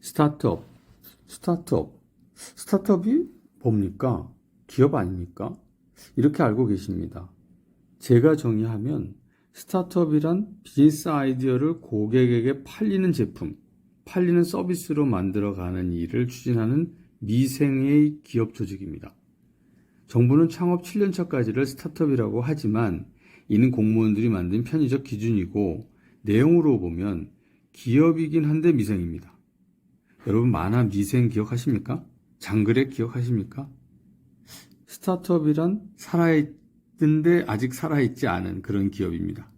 스타트업, 스타트업이 뭡니까? 기업 아닙니까? 이렇게 알고 계십니다. 제가 정의하면 스타트업이란 비즈니스 아이디어를 고객에게 팔리는 제품, 팔리는 서비스로 만들어가는 일을 추진하는 미생의 기업 조직입니다. 정부는 창업 7년차까지를 스타트업이라고 하지만 이는 공무원들이 만든 편의적 기준이고 내용으로 보면 기업이긴 한데 미생입니다. 여러분 만화 미생 기억하십니까? 장그래 기억하십니까? 스타트업이란 살아있는데 아직 살아있지 않은 그런 기업입니다.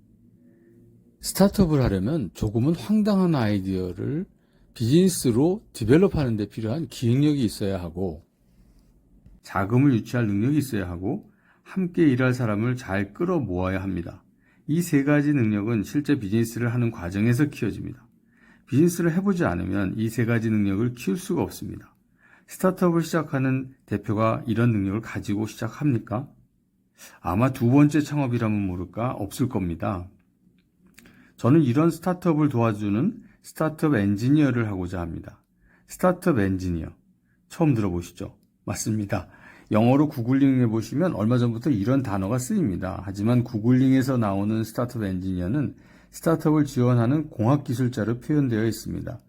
스타트업을 하려면 조금은 황당한 아이디어를 비즈니스로 디벨롭하는 데 필요한 기획력이 있어야 하고 자금을 유치할 능력이 있어야 하고 함께 일할 사람을 잘 끌어모아야 합니다. 이 세 가지 능력은 실제 비즈니스를 하는 과정에서 키워집니다. 비즈니스를 해보지 않으면 이 세 가지 능력을 키울 수가 없습니다. 스타트업을 시작하는 대표가 이런 능력을 가지고 시작합니까? 아마 두 번째 창업이라면 모를까 없을 겁니다. 저는 이런 스타트업을 도와주는 스타트업 엔지니어를 하고자 합니다. 스타트업 엔지니어 처음 들어보시죠? 맞습니다. 영어로 구글링 해보시면 얼마 전부터 이런 단어가 쓰입니다. 하지만 구글링에서 나오는 스타트업 엔지니어는 스타트업을 지원하는 공학기술자로 표현되어 있습니다.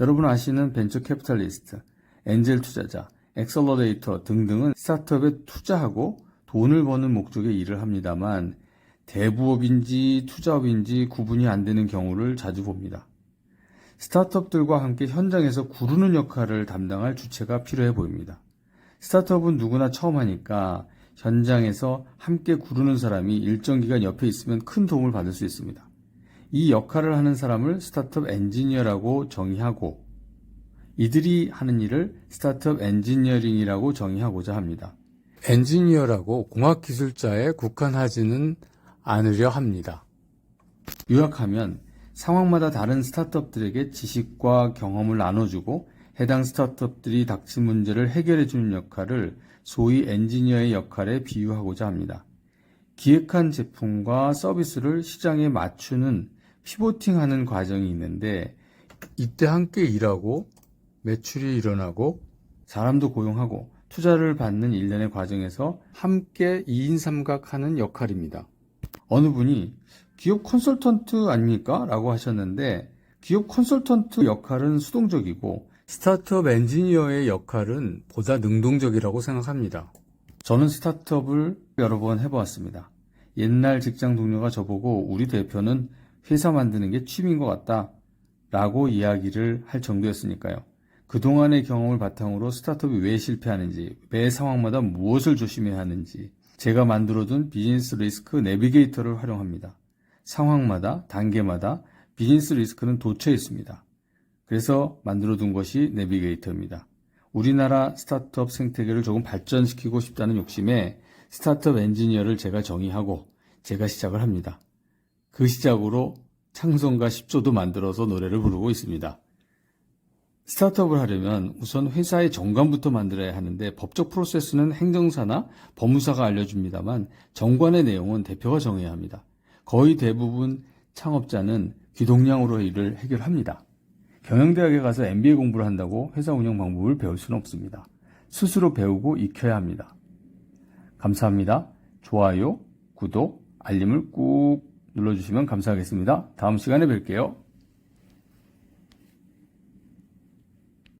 여러분 아시는 벤처 캐피탈리스트, 엔젤 투자자, 엑셀러레이터 등등은 스타트업에 투자하고 돈을 버는 목적의 일을 합니다만 대부업인지 투자업인지 구분이 안 되는 경우를 자주 봅니다. 스타트업들과 함께 현장에서 구르는 역할을 담당할 주체가 필요해 보입니다. 스타트업은 누구나 처음 하니까 현장에서 함께 구르는 사람이 일정 기간 옆에 있으면 큰 도움을 받을 수 있습니다. 이 역할을 하는 사람을 스타트업 엔지니어라고 정의하고 이들이 하는 일을 스타트업 엔지니어링이라고 정의하고자 합니다. 엔지니어라고 공학기술자에 국한하지는 않으려 합니다. 요약하면 상황마다 다른 스타트업들에게 지식과 경험을 나눠주고 해당 스타트업들이 닥친 문제를 해결해주는 역할을 소위 엔지니어의 역할에 비유하고자 합니다. 기획한 제품과 서비스를 시장에 맞추는 피보팅하는 과정이 있는데 이때 함께 일하고 매출이 일어나고 사람도 고용하고 투자를 받는 일련의 과정에서 함께 2인 삼각하는 역할입니다. 어느 분이 기업 컨설턴트 아닙니까? 라고 하셨는데 기업 컨설턴트 역할은 수동적이고 스타트업 엔지니어의 역할은 보다 능동적이라고 생각합니다. 저는 스타트업을 여러 번 해보았습니다. 옛날 직장 동료가 저보고 우리 대표는 회사 만드는 게 취미인 것 같다 라고 이야기를 할 정도였으니까요. 그동안의 경험을 바탕으로 스타트업이 왜 실패하는지, 매 상황마다 무엇을 조심해야 하는지 제가 만들어둔 비즈니스 리스크 내비게이터를 활용합니다. 상황마다, 단계마다 비즈니스 리스크는 도처에 있습니다. 그래서 만들어둔 것이 내비게이터입니다. 우리나라 스타트업 생태계를 조금 발전시키고 싶다는 욕심에 스타트업 엔지니어를 제가 정의하고 제가 시작을 합니다. 그 시작으로 창성가 10조도 만들어서 노래를 부르고 있습니다. 스타트업을 하려면 우선 회사의 정관부터 만들어야 하는데 법적 프로세스는 행정사나 법무사가 알려줍니다만 정관의 내용은 대표가 정해야 합니다. 거의 대부분 창업자는 귀동냥으로 일을 해결합니다. 경영대학에 가서 MBA 공부를 한다고 회사 운영 방법을 배울 수는 없습니다. 스스로 배우고 익혀야 합니다. 감사합니다. 좋아요, 구독, 알림을 꾹 눌러주시면 감사하겠습니다. 다음 시간에 뵐게요.